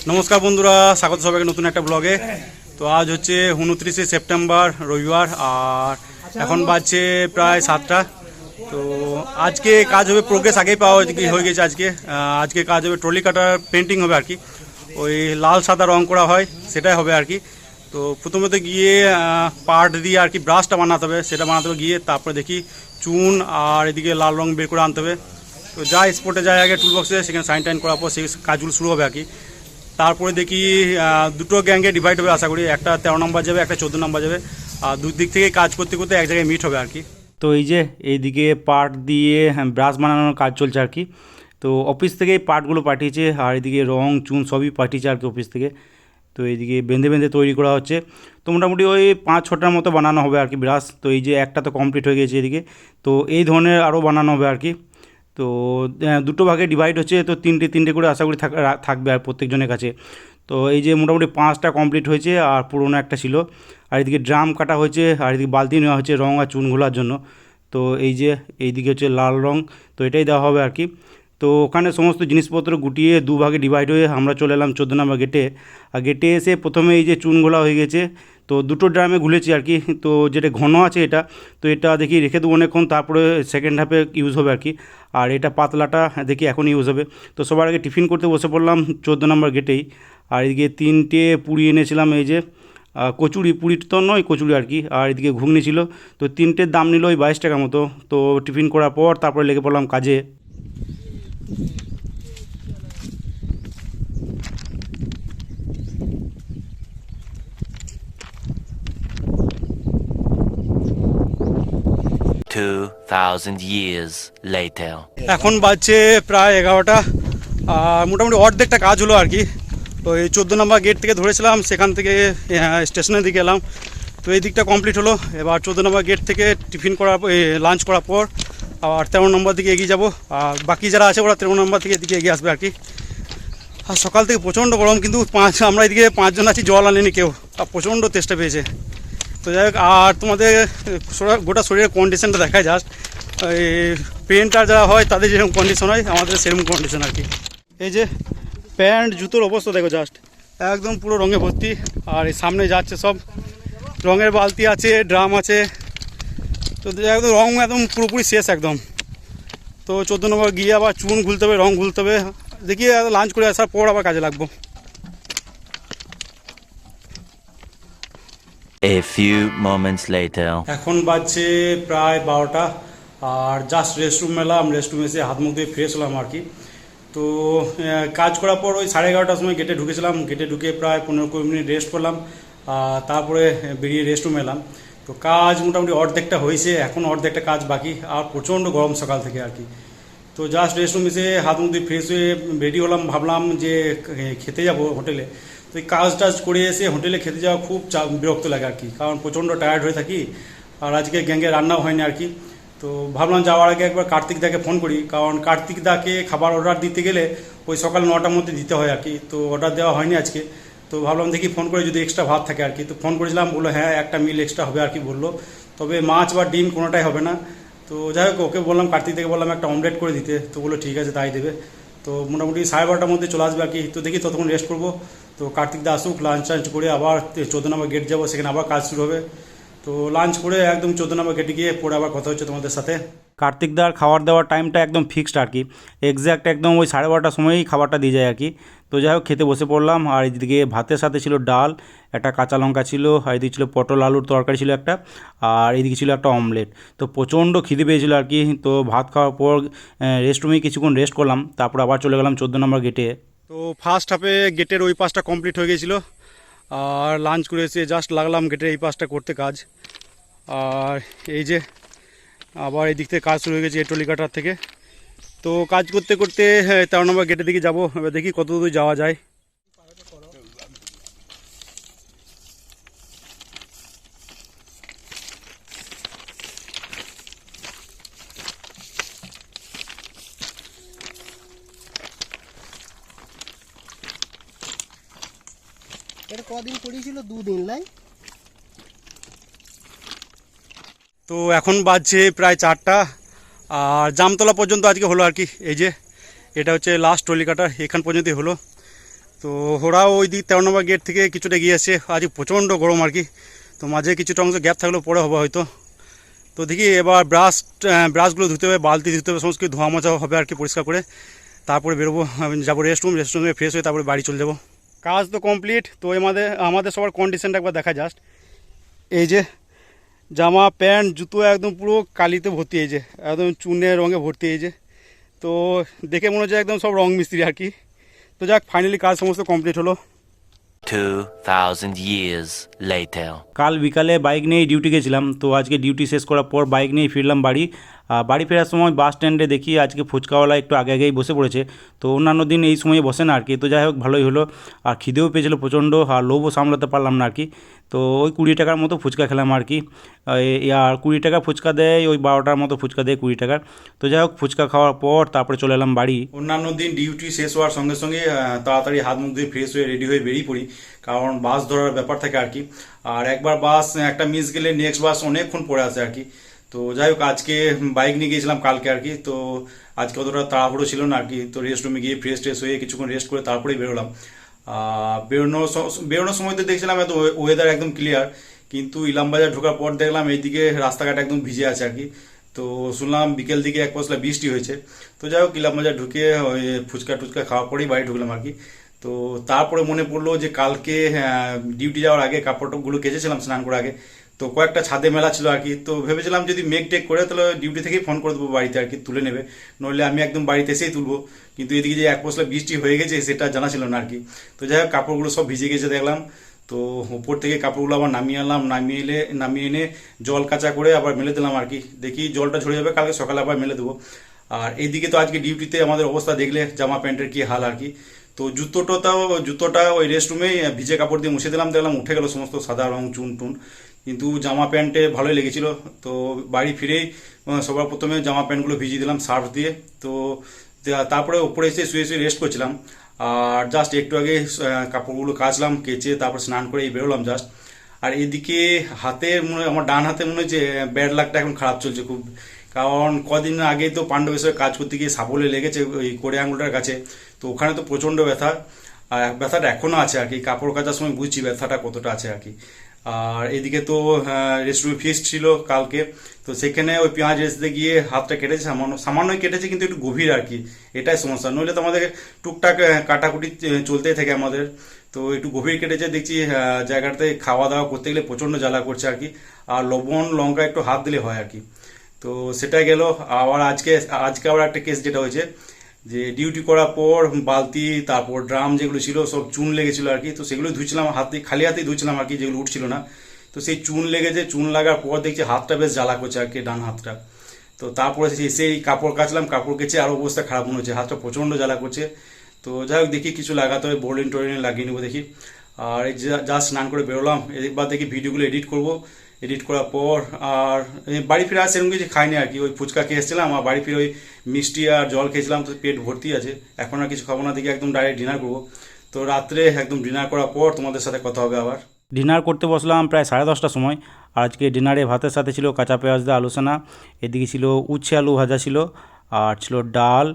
নমস্কার বন্ধুরা, স্বাগত সবাইকে নতুন একটা ব্লগে। তো আজ হচ্ছে 29শে সেপ্টেম্বর, রবিবার, আর এখন বাজছে প্রায় 7টা। তো আজকে কাজ হবে, প্রোগ্রেস আগেই পাওয়া হয়ে গেছে। আজকে কাজ হবে ট্রলি কাটার পেন্টিং হবে আর কি। ওই লাল সাদা রং করা হয়, সেটাই হবে আর কি। তো প্রথমত গিয়ে পার্ট দিয়ে আর কি ব্রাশটা বানাতে হবে, সেটা বানাতে হবে গিয়ে। তারপরে দেখি চুন আর এদিকে লাল রং বের করে আনতে হবে। তো যাই স্পটে যাই আগে টুল বক্সে, সেখানে সাইন টাইন করার পর সেই কাজগুলো শুরু হবে আর কি। তারপরে দেখি দুটো গ্যাংয়ে ডিভাইড হবে আশা করি, একটা 13 নম্বর যাবে, একটা 14 নম্বর যাবে। আর দুদিক থেকে কাজ করতে করতে এক জায়গায় মিট হবে আর কি। তো এই যে এইদিকে পার্ট দিয়ে ব্রাশ বানানোর কাজ চলছে আর কি। তো অফিস থেকে পার্টগুলো পাঠিয়েছে, আর এদিকে রং চুন সবই পাঠিয়েছে আর কি অফিস থেকে। তো এইদিকে বেঁধে বেঁধে তৈরি করা হচ্ছে। তো মোটামুটি ওই 5-6টার মতো বানানো হবে আর কি ব্রাশ। তো এই যে একটা তো কমপ্লিট হয়ে গেছে এদিকে। তো এই ধরনের আরও বানানো হবে আর কি। তো দুটো ভাগে ডিভাইড হচ্ছে, তো তিনটে তিনটে করে আশা করি থাকবে আর প্রত্যেকজনের কাছে। তো এই যে মোটামুটি 5টা কমপ্লিট হয়েছে, আর পুরোনো একটা ছিল। আর এদিকে ড্রাম কাটা হয়েছে, আর এদিকে বালতি নেওয়া হচ্ছে রং আর চুন ঘোলার জন্য। তো এই যে এইদিকে হচ্ছে লাল রং, তো এটাই দেওয়া হবে আর কি। তো ওখানে সমস্ত জিনিসপত্র গুটিয়ে দুভাগে ডিভাইড হয়ে আমরা চলে এলাম 14 নম্বর গেটে। আর গেটে এসে প্রথমে এই যে চুন ঘোলা হয়ে গেছে, তো দুটো ড্রামে ঘুলেছি আর কি। তো যেটা ঘন আছে এটা, তো এটা দেখি রেখে দেবো অনেকক্ষণ, তারপরে সেকেন্ড হাফে ইউজ হবে আর কি। আর এটা পাতলাটা দেখি এখন ইউজ হবে। তো সবার আগে টিফিন করতে বসে পড়লাম 14 নম্বর গেটেই। আর এদিকে 3টে পুরি এনেছিলাম, এই যে কচুরি, পুরি তো নয় কচুরি আর কি। আর এদিকে ঘুগনি ছিল। তো 3টের দাম নিল ওই 22 টাকা মতো। তো টিফিন করার পর তারপরে লেগে পড়লাম কাজে। 2000 years later. এখন বাজছে প্রায় 11টা, আর মোটামুটি অর্ধেকটা কাজ হলো আর কি। তো এই 14 নম্বর গেট থেকে ধরেছিলাম, সেখান থেকে স্টেশনের দিকে এলাম। তো এই দিকটা কমপ্লিট হলো। এবার 14 নম্বর গেট থেকে টিফিন করার লাঞ্চ করার পর আবার 13 নম্বর দিকে এগিয়ে যাব। আর বাকি যারা আছে ওরা 13 নম্বর থেকে এদিকে এগিয়ে আসবে আর কি। আর সকাল থেকে প্রচণ্ড গরম, কিন্তু আমরা এদিকে 5জন আছি, জল আনেনি কেউ, আর প্রচণ্ড তেষ্টা পেয়েছে। তো যাই হোক, আর তোমাদের গোটা শরীরের কন্ডিশনটা দেখায় জাস্ট। এই পেন্টার যারা হয় তাদের যেরকম কন্ডিশন হয়, আমাদের সেরকম কন্ডিশন আর কি। এই যে প্যান্ট জুতোর অবস্থা দেখো জাস্ট, একদম পুরো রঙে ভর্তি। আর এই সামনে যাচ্ছে সব রঙের বালতি আছে, ড্রাম আছে। তো একদম রঙ একদম পুরোপুরি শেষ একদম। তো 14 নম্বর গিয়ে আবার চুন ঘুলতে হবে, রঙ ঘুলতে হবে। দেখি লাঞ্চ করে আসার পর আবার কাজে লাগবো। A few moments later. এখন বাজছে প্রায় 12টা, আর জাস্ট রেস্টরুম এলাম। রেস্টরুম এসে হাত মুখ দিয়ে ফ্রেশ হলাম আর কি। তো কাজ করার পর ওই 11:30টার সময় গেটে ঢুকেছিলাম। গেটে ঢুকে প্রায় 15-20 মিনিট রেস্ট করলাম, তারপরে বেরিয়ে রেস্টরুম এলাম। তো কাজ মোটামুটি অর্ধেকটা হয়েছে, এখন অর্ধেকটা কাজ বাকি। আর প্রচণ্ড গরম সকাল থেকে আর কি। তো জাস্ট রেস্টরুম এসে হাত মুখ দিয়ে ফ্রেশ হয়ে রেডি হলাম, ভাবলাম যে খেতে যাব হোটেলে। তো এই কাজ টাজ করে এসে হোটেলে খেতে যাওয়া খুব বিরক্ত লাগে আর কি, কারণ প্রচণ্ড টায়ার্ড হয়ে থাকি। আর আজকে গ্যাংয়ে রান্নাও হয়নি আর কি। তো ভাবলাম যাওয়ার আগে একবার কার্তিক দাকে ফোন করি, কারণ কার্তিক দাকে খাবার অর্ডার দিতে গেলে ওই সকাল 9টার মধ্যে দিতে হয় আর কি। তো অর্ডার দেওয়া হয়নি আজকে। তো ভাবলাম দেখি ফোন করে যদি এক্সট্রা ভাত থাকে আর কি। তো ফোন করেছিলাম, বললো হ্যাঁ একটা মিল এক্সট্রা হবে আর কি বললো। তবে মাছ বা ডিম কোনোটাই হবে না। তো যাই হোক, ওকে বললাম, কার্তিক থেকে বললাম একটা অমলেট করে দিতে। তো বললো ঠিক আছে তাই দেবে। তো মোটামুটি 12:30টার মধ্যে চলে আসবে আর কি। তো দেখি ততক্ষণ রেস্ট করবো। তো কার্তিক দা আসুক, লাঞ্চ টাঞ্চ করে আবার 14 নম্বর গেট যাবো, সেখানে আবার কাজ শুরু হবে। তো লাঞ্চ করে একদম 14 নম্বর গেটে গিয়ে পরে আবার কথা হচ্ছে তোমাদের সাথে। কার্তিকদার খাবার দেওয়ার টাইমটা একদম ফিক্সড আর কি, এক্স্যাক্ট একদম ওই 12:30টার সময়ই খাবারটা দিয়ে যায় আর কি। তো যাই হোক, খেতে বসে পড়লাম। আর এদিকে ভাতের সাথে ছিল ডাল, একটা কাঁচা লঙ্কা ছিল, আর এদিকে ছিল পটল আলুর তরকারি ছিল একটা, আর এদিকে ছিল একটা অমলেট। তো প্রচণ্ড খিদে পেয়েছিল আর কি। তো ভাত খাওয়ার পর রেস্টরুমেই কিছুক্ষণ রেস্ট করলাম, তারপর আবার চলে গেলাম 14 নম্বর গেটে। তো ফার্স্ট হাফে গেটের ওই পাশটা কমপ্লিট হয়ে গেছিলো। আর লাঞ্চ করে এসে জাস্ট লাগলাম গেটের এই পাশটা করতে কাজ। আর এই যে আবার এই দিক থেকে কাজ শুরু হয়ে গেছে, টলি কাটার থেকে। তো কাজ করতে করতে 13 নম্বর গেটের দিকে যাবো। এবার দেখি কত দূর যাওয়া যায়। এটা কদিন পড়েছিল? 2 দিন লাই। তো এখন বাজছে প্রায় 4টা, আর জামতলা পর্যন্ত আজকে হলো আর কি। এই যে এটা হচ্ছে লাস্ট টলি কাটার, এখান পর্যন্তই হলো। তো ওরাও ওই দিক 13 নম্বর গেট থেকে কিছুটা এগিয়ে আসছে। আজ প্রচণ্ড গরম আর কি, তো মাঝে কিছুটা অংশ গ্যাপ থাকলেও পরে হবে হয়তো। তো দেখি এবার ব্রাশগুলো ধুতে হবে, বালতি ধুতে হবে, সমস্ত কিছু ধোয়া মোছা হবে আর কি পরিষ্কার করে। তারপরে বেরোবো, আমি যাবো রেস্টরুমে ফ্রেশ হয়ে তারপরে বাড়ি চলে যাবো। কাজ তো কমপ্লিট। তো আমাদের সবার কন্ডিশনটা একবার দেখা জাস্ট। এই যে জামা প্যান্ট জুতো একদম পুরো কালিতে ভর্তি, এই যে একদম চুনের রঙে ভর্তি, এই যে। তো দেখে মনে হচ্ছে একদম সব রং মিস্ত্রি আর কি। তো যাক, ফাইনালি কাজ সমস্ত কমপ্লিট হলো। 2000 years later. কাল বিকালে বাইক নিয়েই ডিউটি গেছিলাম, তো আজকে ডিউটি শেষ করার পর বাইক নিয়েই ফিরলাম বাড়ি। বাড়ি ফেরার সময় বাস স্ট্যান্ডে দেখি আজকে ফুচকাওয়ালা একটু আগে আগেই বসে পড়েছে। তো অন্যান্য দিন এই সময়ে বসে না আর কি। তো যাই হোক, ভালোই হলো। আর খিদেও পেয়েছিলো প্রচণ্ড, আর লোভও সামলাতে পারলাম না আর কি। তো ওই 20 টাকার মতো ফুচকা খেলাম আর কি। আর 20 টাকা ফুচকা দেয়, ওই 12টার মতো ফুচকা দেয় 20 টাকার। তো যাই হোক, ফুচকা খাওয়ার পর তারপরে চলে এলাম বাড়ি। অন্যান্য দিন ডিউটি শেষ হওয়ার সঙ্গে সঙ্গে তাড়াতাড়ি হাত মুখ ধুয়ে ফ্রেশ হয়ে রেডি হয়ে বেরিয়ে পড়ি, কারণ বাস ধরার ব্যাপার থাকে আর কি। আর একবার বাস একটা মিস গেলে নেক্সট বাস অনেকক্ষণ পড়ে আসে আর কি। তো যাই হোক, আজকে বাইক নিয়ে গিয়েছিলাম কালকে আর কি। তো আজকে অতটা তাড়াহুড়ো ছিল না আর কি। তো রেস্টরুমে গিয়ে ফ্রেশ হয়ে কিছুক্ষণ রেস্ট করে তারপরেই বেরোলাম। বেরোনোর সময় তো দেখছিলাম এত ওয়েদার একদম ক্লিয়ার, কিন্তু ইলামবাজার ঢোকার পর দেখলাম এইদিকে রাস্তাঘাট একদম ভিজে আছে আর কি। তো শুনলাম বিকেল দিকে এক পশলা বৃষ্টি হয়েছে। তো যাই হোক, ইলামবাজার ঢুকে ওই ফুচকা টুচকা খাওয়ার পরেই বাড়ি ঢুকলাম আর কি। তো তারপরে মনে পড়লো যে কালকে ডিউটি যাওয়ার আগে কাপড়গুলো কেচেছিলাম স্নান করার আগে। তো কয়েকটা ছাদে মেলা ছিল আর কি। তো ভেবেছিলাম যদি মেঘ টেক করে তাহলে ডিউটি থেকেই ফোন করে দেবো বাড়িতে আর কি, তুলে নেবে। নইলে আমি একদম বাড়িতে এসেই তুলবো। কিন্তু এদিকে যে এক পশলা বৃষ্টি হয়ে গেছে সেটা জানা ছিল না আর কি। তো যাই হোক, কাপড়গুলো সব ভিজে গেছে দেখলাম। তো উপর থেকে কাপড়গুলো আবার নামিয়ে আনলাম, নামিয়ে এনে জল কাঁচা করে আবার মেলে দিলাম আর কি। দেখি জলটা ঝরে যাবে, কালকে সকালে আবার মেলে দেবো। আর এইদিকে তো আজকে ডিউটিতে আমাদের অবস্থা দেখলে জামা প্যান্টের কি হাল আর কি। তো জুতোটা ওই রেস্টরুমে ভিজে কাপড় দিয়ে মুছে দিলাম, দেখলাম উঠে গেল সমস্ত সাদা রং চুন টুন। কিন্তু জামা প্যান্টে ভালোই লেগেছিল। তো বাড়ি ফিরেই সবার প্রথমে জামা প্যান্টগুলো ভিজিয়ে দিলাম সার্ফ দিয়ে। তো তারপরে উপরে এসে শুয়ে রেস্ট করছিলাম। আর জাস্ট একটু আগে কাপড়গুলো কাচলাম, কেচে তারপর স্নান করে এই বেরোলাম জাস্ট। আর এদিকে আমার ডান হাতে মনে হচ্ছে ব্যাড লাকটা এখন খারাপ চলছে খুব। কারণ কদিন আগে তো পাণ্ডবেশ্বরে কাজ করতে গিয়ে সাবলে লেগেছে ওই কোড়ে আঙুলটার কাছে। তো ওখানে তো প্রচণ্ড ব্যথা, আর ব্যথাটা এখনও আছে আর কি। কাপড় কাচার সময় বুঝছি ব্যথাটা কতটা আছে আর কি। আর এদিকে তো রেস্টুরেন্ট ফিস্ট ছিল কালকে। তো সেখানে ওই পেঁয়াজ রেসতে গিয়ে হাতটা কেটেছে, সামান্যই কেটেছে, কিন্তু একটু গভীর আর কি। এটাই সমস্যা, নইলে তো আমাদের টুকটাক কাটাকুটি চলতেই থাকে আমাদের। তো একটু গভীর কেটেছে দেখছি। জায়গাটাতে খাওয়া দাওয়া করতে গেলে প্রচণ্ড জ্বালা করছে আর কি। আর লবণ লঙ্কা একটু হাত দিলে হয় আর কি। তো সেটাই গেল। আবার আজকে আবার একটা কেস যেটা হয়েছে, যে ডিউটি করার পর বালতি তারপর ড্রাম যেগুলো ছিল সব চুন লেগেছিল আর কি। তো সেগুলো ধুচ্ছিলাম খালি হাতেই ধুচ্ছিলাম আর কি, যেগুলো উঠছিল না। তো সেই চুন লেগেছে, চুন লাগার পর দেখছি হাতটা বেশ জ্বালা করছে আর কি, ডান হাতটা। তো তারপরে সেই কাপড় কাচলাম, কাপড় কেচে আরও অবস্থা খারাপ মনে হচ্ছে, হাতটা প্রচণ্ড জ্বালা করছে। তো যাই হোক, দেখি কিছু লাগাতে হবে, বোরলিন টোরলিন লাগিয়ে নেবো দেখি। আর এই যা স্নান করে বেরোলাম, এবার দেখি ভিডিওগুলো এডিট করব। এডিট করার পর আর বাড়ি ফিরে আর সেরকম কিছু খাইনি আর কি। ওই ফুচকা খেয়ে এসেছিলাম, আর বাড়ি ফিরে ওই মিষ্টি আর জল খেয়েছিলাম, তো পেট ভর্তি আছে। এখন আর কিছু খাবো না, দেখি একদম ডাইরেক্ট ডিনার করবো। তো রাত্রে একদম ডিনার করার পর তোমাদের সাথে কথা হবে আবার। ডিনার করতে বসলাম প্রায় 10:30টার সময়। আর আজকে ডিনারে ভাতের সাথে ছিল কাঁচা পেঁয়াজ দিয়ে আলু সানা, এদিকে ছিল উচ্ছে আলু ভাজা ছিল, আর ছিল ডাল,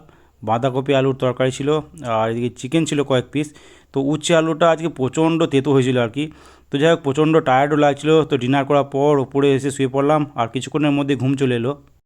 বাঁধাকপি আলুর তরকারি ছিল, আর এদিকে চিকেন ছিল কয়েক পিস। তো উচ্ছে আলুটা আজকে প্রচণ্ড তেতো হয়েছিল আর কি। তো যাই হোক, প্রচণ্ড টায়ার্ডও লাগছিলো। তো ডিনার করার পর উপরে এসে শুয়ে পড়লাম, আর কিছুক্ষণের মধ্যে ঘুম চলে এলো।